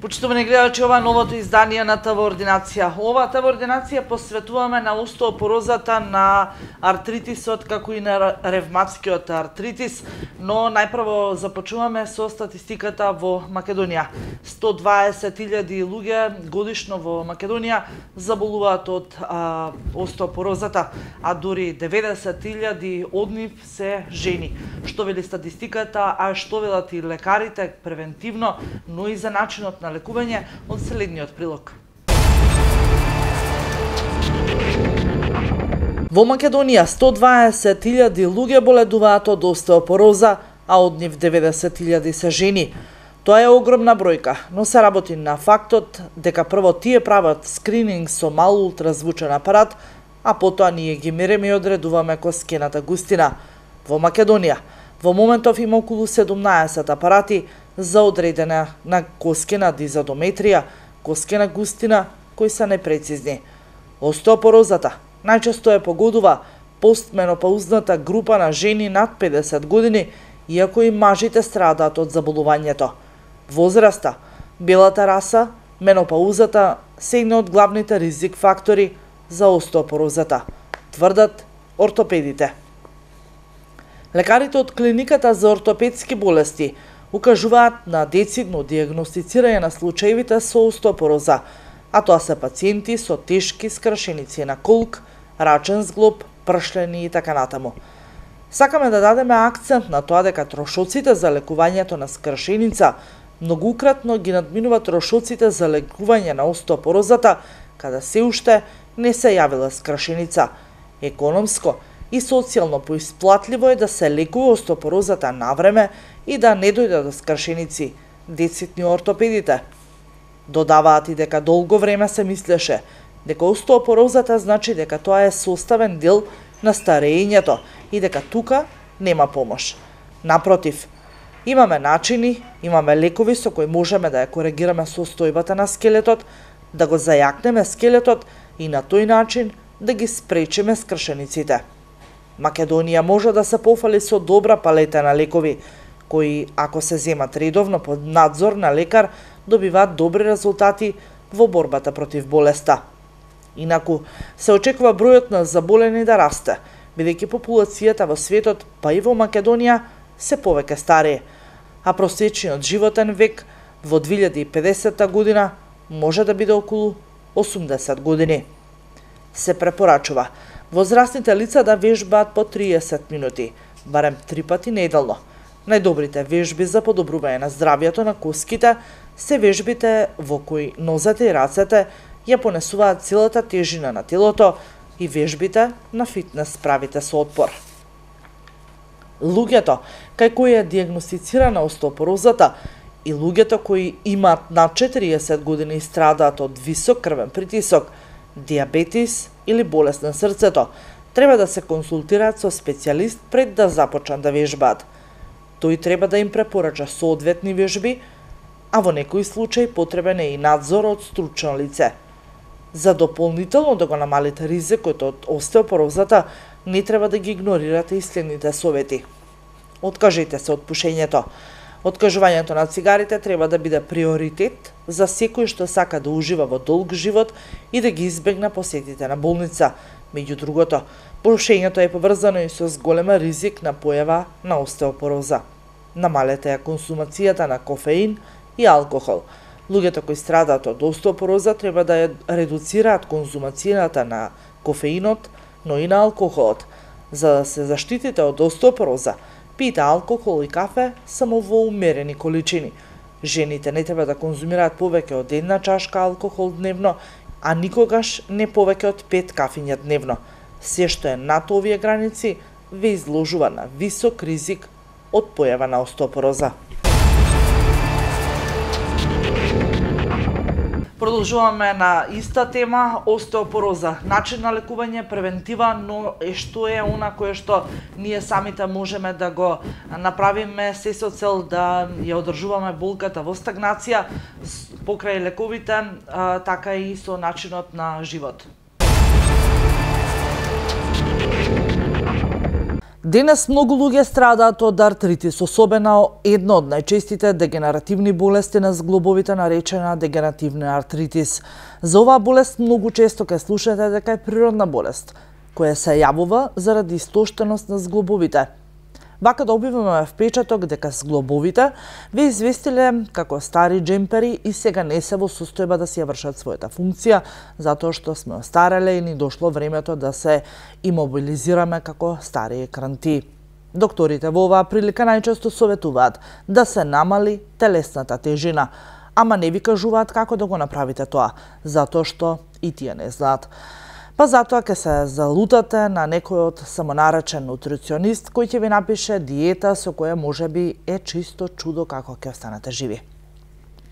Почитувани гледачи, ова новото издание на ТВ Ординација. Ова ТВ Ординација посветуваме на остеопорозата, на артритисот, како и на ревматскиот артритис, но најпрво започнуваме со статистиката во Македонија. 120.000 луѓе годишно во Македонија заболуваат од остеопорозата, а дури 90.000 од нив се жени. Што вели статистиката, а што велат и лекарите превентивно, но и за начинот на лекување од следниот прилог. Во Македонија 120.000 луѓе боледуваат од остеопороза, а од нив 90.000 се жени. Тоа е огромна бројка, но се работи на фактот дека прво тие прават скрининг со мал ултразвучен апарат, а потоа ние ги мериме и одредуваме коскената густина. Во Македонија во моментов има околу 17 апарати за одредена на коскена дизодометрија, коскена густина, кои се непрецизни. Остеопорозата најчесто е погодува постменопаузната група на жени над 50 години, иако и мажите страдаат од заболувањето. Возраста, белата раса, менопаузата се едни од главните ризик фактори за остеопорозата, тврдат ортопедите. Лекарите од клиниката за ортопедски болести укажуваат на децидно диагностицирање на случаевите со остеопороза, а тоа се пациенти со тешки скршеници на колк, рачен зглоб, пршлени и така натаму. Сакаме да дадеме акцент на тоа дека трошоците за лекувањето на скршеница многукратно ги надминуваат трошоците за лекување на остеопорозата, каде се уште не се јавила скршеница. Економско и социјално поисплатливо е да се лекува остеопорозата навреме и да не дојде до скршеници, децитни ортопедите. Додаваат и дека долго време се мислеше дека остеопорозата значи дека тоа е составен дел на старењето и дека тука нема помош. Напротив, имаме начини, имаме лекови со кои можеме да ја коригираме состојбата на скелетот, да го зајакнеме скелетот и на тој начин да ги спречиме скршениците. Македонија може да се пофали со добра палета на лекови, кои, ако се земат редовно под надзор на лекар, добиваат добри резултати во борбата против болеста. Инаку, се очекува бројот на заболени да расте, бидејќи популацијата во светот, па и во Македонија, се повеќе старее, а просечниот животен век во 2050 година може да биде околу 80 години. Се препорачува возрастните лица да вежбаат по 30 минути, барем 3 пати неделно. Најдобрите вежби за подобрување на здравјето на коските се вежбите во кои нозете и рацете ја понесуваат целата тежина на телото и вежбите на фитнес правите со отпор. Луѓето кај кои е диагностицирана остеопорозата и луѓето кои имаат над 40 години и страдаат од висок крвен притисок, диабетис или болест на срцето, треба да се консултираат со специјалист пред да започнат да вежбаат. Тој треба да им препорача соодветни вежби, а во некои случаи потребен е и надзор од стручно лице. За дополнително да го намалите ризикот од остеопорозата, не треба да ги игнорирате и следните совети. Откажете се од пушењето. Откажувањето на цигарите треба да биде приоритет за секој што сака да ужива во долг живот и да ги избегне посетите на болница. Меѓу другото, пушењето е поврзано и со зголема ризик на појава на остеопороза. Намалете ја консумацијата на кофеин и алкохол. Луѓето кои страдаат од остеопороза треба да ја редуцираат консумацијата на кофеинот, но и на алкохолот. За да се заштитите од остеопороза, пиете алкохол и кафе само во умерени количини. Жените не треба да конзумираат повеќе од 1 чашка алкохол дневно, а никогаш не повеќе од 5 кафиња дневно. Се што е над овие граници ве изложува на висок ризик од појава на остеопороза. Продолжуваме на иста тема, остеопороза. Начин на лекување, превентива, но што е она кое што ние самите можеме да го направиме се со цел да ја одржуваме болката во стагнација покрај лековите, така и со начинот на живот. Денес многу луѓе страдаат од артритис, особено едно од најчестите дегенеративни болести на зглобовите наречена дегенеративен артритис. За оваа болест многу често ќе слушате дека е природна болест, која се јавува заради истоштеност на зглобовите. Вака да објавиме впечаток дека зглобовите ве известиле како стари джемпери и сега не се во состојба да си ја вршат својата функција, затоа што сме остареле и ни дошло времето да се имобилизираме како стари кранти. Докторите во оваа прилика најчесто советуваат да се намали телесната тежина, ама не ви кажуваат како да го направите тоа, затоа што и тие не знаат. Па затоа ќе се залутате на некој од самонаречен нутриционист кој ќе ви напише диета со која можеби е чисто чудо како ќе останете живи.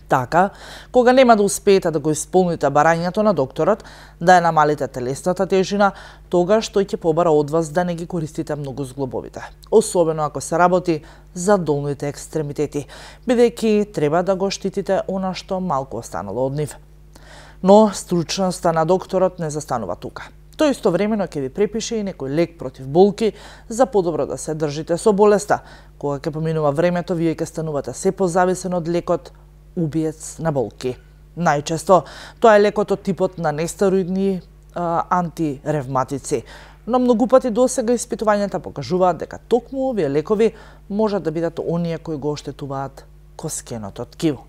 Така, кога нема да успеете да го исполните барањето на докторот, да ја намалите телесната тежина, тогаш тој ќе побара од вас да не ги користите многу зглобовите, особено ако се работи за долните екстремитети, бидејќи треба да го штитите она што малку останало од нив. Но стручноста на докторот не застанува тука. Тој истовремено ќе ви препише и некој лек против болки за подобро да се држите со болеста. Кога ќе поминува времето, вие ќе станувате се позависен од лекот убиец на болки. Најчесто тоа е лекот од типот на нестероидни антиревматици. Но многу пати досега испитувањата покажуваат дека токму овие лекови можат да бидат оние кои го оштетуваат коскеното ткиво.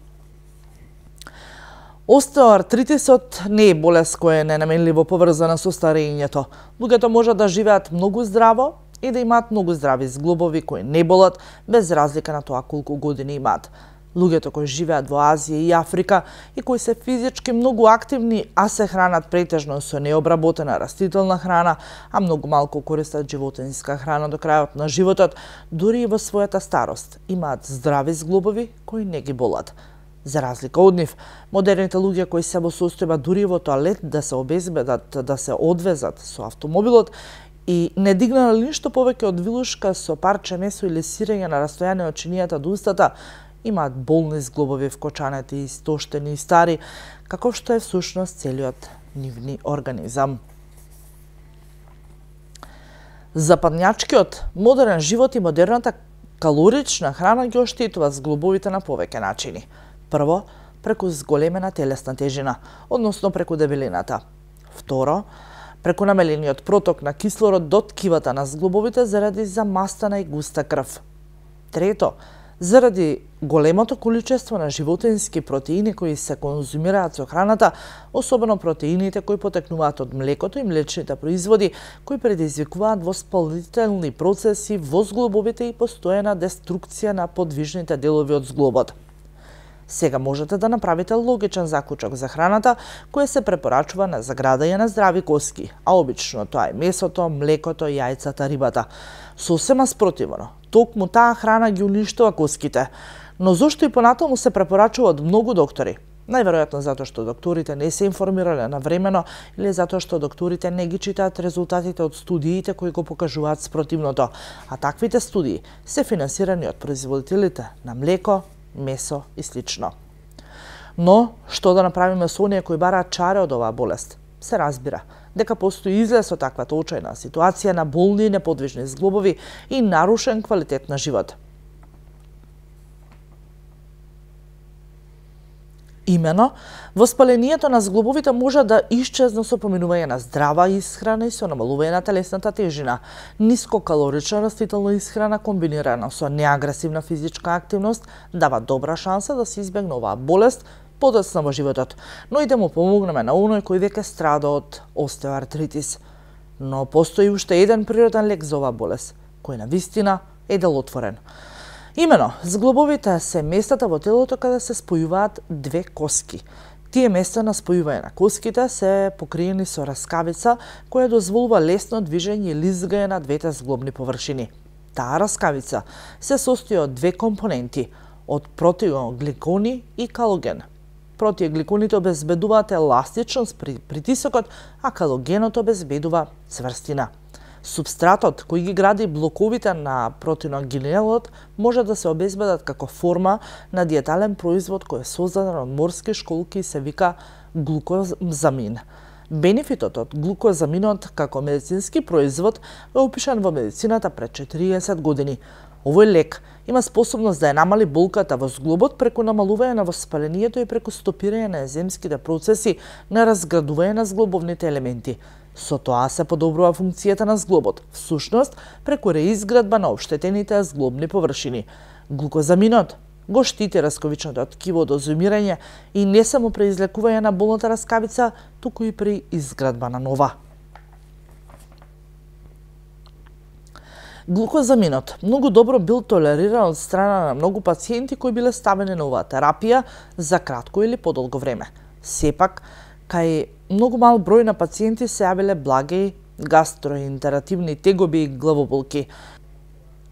Остеоартритисот не е болест која е ненаменливо поврзана со старењето. Луѓето можат да живеат многу здраво и да имаат многу здрави зглобови кои не болат, без разлика на тоа колку години имаат. Луѓето кои живеат во Азија и Африка и кои се физички многу активни, а се хранат претежно со необработена растителна храна, а многу малку користат животинска храна до крајот на животот, дури и во својата старост, имаат здрави зглобови кои не ги болат. За разлика од нив, модерните луѓе кои се во состојба дури во тоалет да се обезбедат, да се одвезат со автомобилот и не дигнале ништо повеќе од вилушка со парче месо или сирење на растојание од чинијата до устата, имаат болни зглобови вкочанети, истоштени и стари, каков што е всушност целиот нивни организам. Западњачкиот модерен живот и модерната калорична храна ги оштетува зглобовите на повеќе начини. Прво, преку зголемена телесна тежина, односно преку дебелината. Второ, преку намалениот проток на кислород до ткивата на зглобовите заради замастена и густа крв. Трето, заради големото количество на животински протеини кои се конзумираат со храната, особено протеините кои потекнуваат од млекото и млечните производи, кои предизвикуваат воспалителни процеси во зглобовите и постојана деструкција на подвижните делови од зглобот. Сега можете да направите логичен заклучок за храната, која се препорачува за градење на здрави коски, а обично тоа е месото, млекото, јајцата, рибата. Сосема спротивно, токму таа храна ги уништува коските, но зошто и понатаму се препорачува од многу доктори? Најверојатно затоа што докторите не се информирале навремено или затоа што докторите не ги читаат резултатите од студиите кои го покажуваат спротивното, а таквите студии се финансирани од производителите на млеко, месо и слично. Но, што да направиме со оние кои бараат чаре од оваа болест? Се разбира дека постои излез од таквата очајна ситуација на болни и неподвижни зглобови и нарушен квалитет на живот. Имено, воспалението на зглобовите може да исчезне со поминување на здрава исхрана и со намалување на телесната тежина. Нискокалорична растителна исхрана комбинирана со неагресивна физичка активност дава добра шанса да се избегне оваа болест подоцна во животот, но и да му помогнеме на оној кој веќе страда од остеоартритис. Но постои уште еден природен лек за оваа болест, кој на вистина е делотворен. Имено, зглобовите се местата во телото каде се спојуваат две коски. Тие места на спојување на коските се покриени со раскавица која дозволува лесно движење и лизгање на двете зглобни површини. Таа раскавица се состои од две компоненти, од протеогликони и калоген. Протеогликоните обезбедуваат еластичност при притисокот, а калогеното обезбедува цврстина. Субстратот кој ги гради блоковите на протеиногенелот може да се обезбедат како форма на диетален производ кој е создаден од морски школки и се вика глукозамин. Бенефитот од глукозаминот како медицински производ е опишан во медицината пред 40 години. Овој лек има способност да ја намали болката во зглобот преку намалување на воспалението и преку стопирање на енземските процеси на разградување на зглобовните елементи. Со тоа се подобрува функцијата на зглобот, всушност преку реизградба на оштетените зглобни површини. Глукозаминот го штити расковичното ткиво од озумирање и не само при излекување на болната раскавица, туку и при изградба на нова. Глукозаминот многу добро бил толериран од страна на многу пациенти кои биле ставени на оваа терапија за кратко или подолго време. Сепак, кај многу мал број на пациенти се јавиле благи гастроентеративни тегоби и главоболки.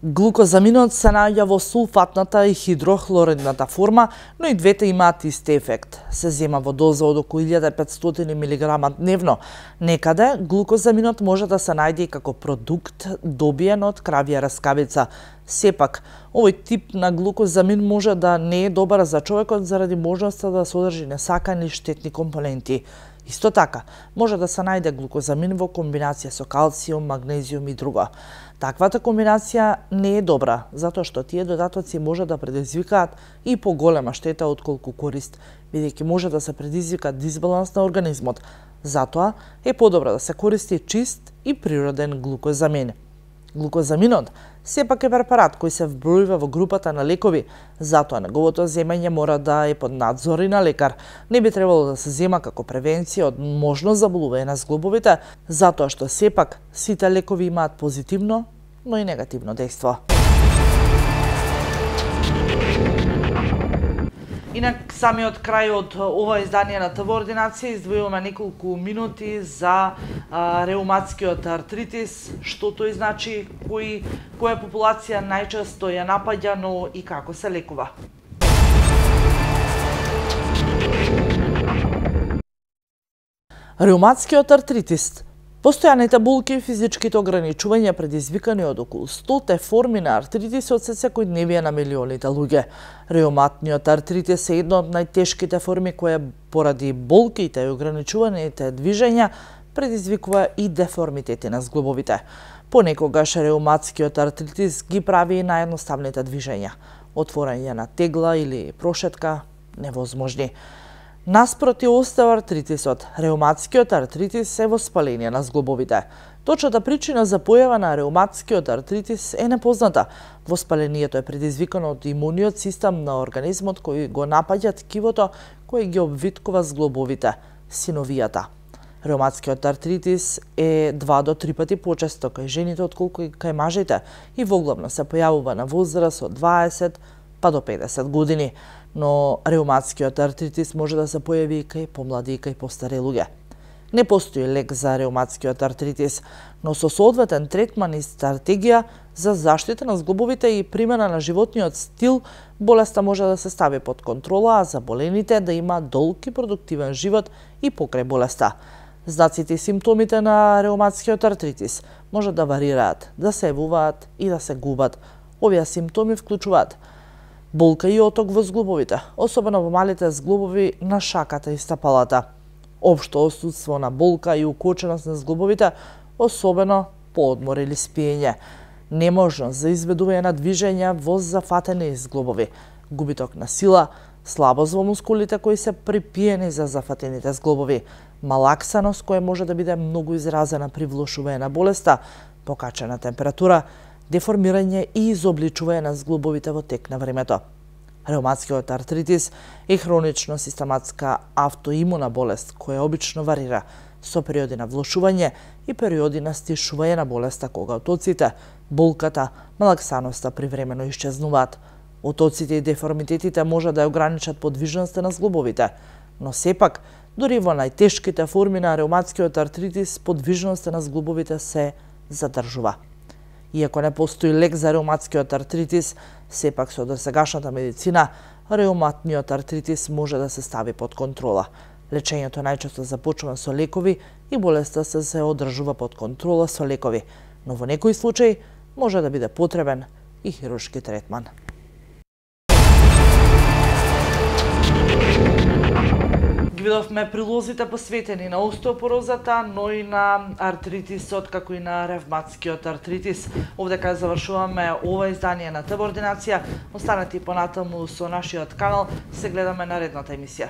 Глукозаминот се наоѓа во сулфатната и хидрохлоридната форма, но и двете имаат ист ефект. Се зема во доза од околу 1500 мг дневно. Некаде глукозаминот може да се најде и како продукт добиен од кравја раскавица. Сепак, овој тип на глукозамин може да не е добар за човекот заради можноста да содржи несакани штетни компоненти. Исто така, може да се најде глукозамин во комбинација со калциум, магнезиум и друго. Таквата комбинација не е добра, затоа што тие додатоци може да предизвикаат и поголема штета отколку корист, бидејќи може да се предизвика дисбаланс на организмот. Затоа е подобро да се користи чист и природен глукозамин. Глукозаминот сепак е препарат кој се вбројува во групата на лекови, затоа неговото земање мора да е под надзор и на лекар. Не би требало да се зема како превенција од можно заболување на зглобовите, затоа што сепак сите лекови имаат позитивно, но и негативно дејство. Инак, самиот крај од ова издание на ТВ Ординација издвојуваме неколку минути за реуматскиот артритис, што тој значи, која популација најчесто ја напаѓа, но и како се лекува. Реуматскиот артритис. Постојаните болки и физичките ограничувања предизвикани од околу 100 форми на артритисот се секојдневие на милионите луѓе. Реуматниот артритис е една од најтешките форми која поради болките и ограничуваните движења предизвикува и деформитети на зглобовите. Понекогаш реуматскиот артритис ги прави и наједноставните движења. Отворање на тегла или прошетка невозможни. Наспроти остеоартритисот, реуматскиот артритис е воспаление на зглобовите. Точната причина за појава на реуматскиот артритис е непозната. Воспалението е предизвикано од имуниот систем на организмот кој го напаѓа ткивото кој ги обвиткува зглобовите, синовијата. Реуматскиот артритис е 2 до 3 пати почесто кај жените отколку и кај мажите и воглавно се појавува на возраст од 20 па до 50 години. Но реуматскиот артритис може да се појави и кај помлади и кај постари луѓе. Не постои лек за реуматскиот артритис, но со соодветен третман и стратегија за заштита на зглобовите и примена на животниот стил, болеста може да се стави под контрола, а заболените да имаат долг и продуктивен живот и покрај болеста. Знаците и симптомите на реуматскиот артритис може да варираат, да се јавуваат и да се губат. Овие симптоми вклучуваат болка и оток во зглобовите, особено во малите зглобови на шаката и стапалата. Општо отсутство на болка и укоченост на зглобовите, особено по одмор или спиење. Неможност за изведување на движења во зафатени зглобови. Губиток на сила, слабост во мускулите кои се припиени за зафатените зглобови. Малаксаност која може да биде многу изразена при влошување на болеста, покачена температура, деформирање и изобличување на зглобовите во тек на времето. Реуматскиот артритис е хронична систематска автоимуна болест која обично варира со периоди на влошување и периоди на стишување на болеста кога отоците, болката, малаксаноста привремено исчезнуваат. Отоците и деформитетите може да ја ограничат подвижноста на зглобовите, но сепак, дури во најтешките форми на реуматскиот артритис, подвижноста на зглобовите се задржува. Иако не постои лек за реуматскиот артритис, сепак со досегашната медицина, реуматниот артритис може да се стави под контрола. Лечењето најчесто започнува со лекови и болеста се одржува под контрола со лекови, но во некои случаи може да биде потребен и хируршки третман. видовме прилозите посветени на остеопорозата, но и на артритисот, како и на ревматскиот артритис. Овдека завршуваме ова издание на ТБ Ординација. Останете и понатаму со нашиот канал, се гледаме наредната емисија.